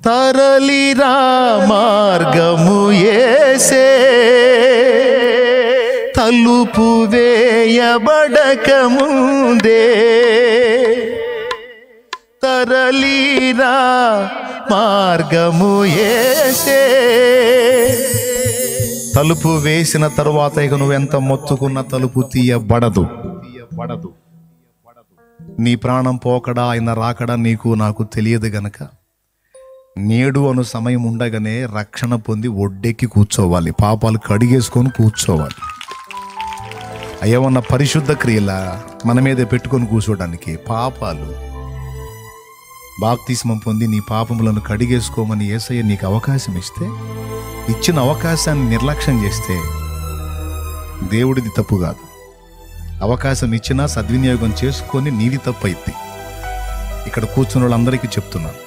తరలిరా మార్గము యేసే, తలుపు వేయబడక ముందే తరలిరా మార్గము యేసే. తలుపు వేసిన తరువాత ఇక నువ్వెంత మొత్తుకున్న తలుపు తీయబడదు. నీ ప్రాణం పోకడా ఆయన రాకడా నీకు నాకు తెలియదు గనక నేడు అను సమయం ఉండగానే రక్షణ పొంది ఒడ్డెక్కి కూర్చోవాలి, పాపాలు కడిగేసుకొని కూర్చోవాలి. అయ్యవన్న పరిశుద్ధ క్రియల మన మీద పెట్టుకొని కూర్చోడానికి పాపాలు బాప్తిస్మం పొంది నీ పాపములను కడిగేసుకోమని యేసయ్య నీకు అవకాశం ఇస్తే, ఇచ్చిన అవకాశాన్ని నిర్లక్ష్యం చేస్తే దేవుడిది తప్పు కాదు. అవకాశం ఇచ్చినా సద్వినియోగం చేసుకొని నీది తప్పు అయింది. ఇక్కడ కూర్చున్న వాళ్ళందరికీ చెప్తున్నాను,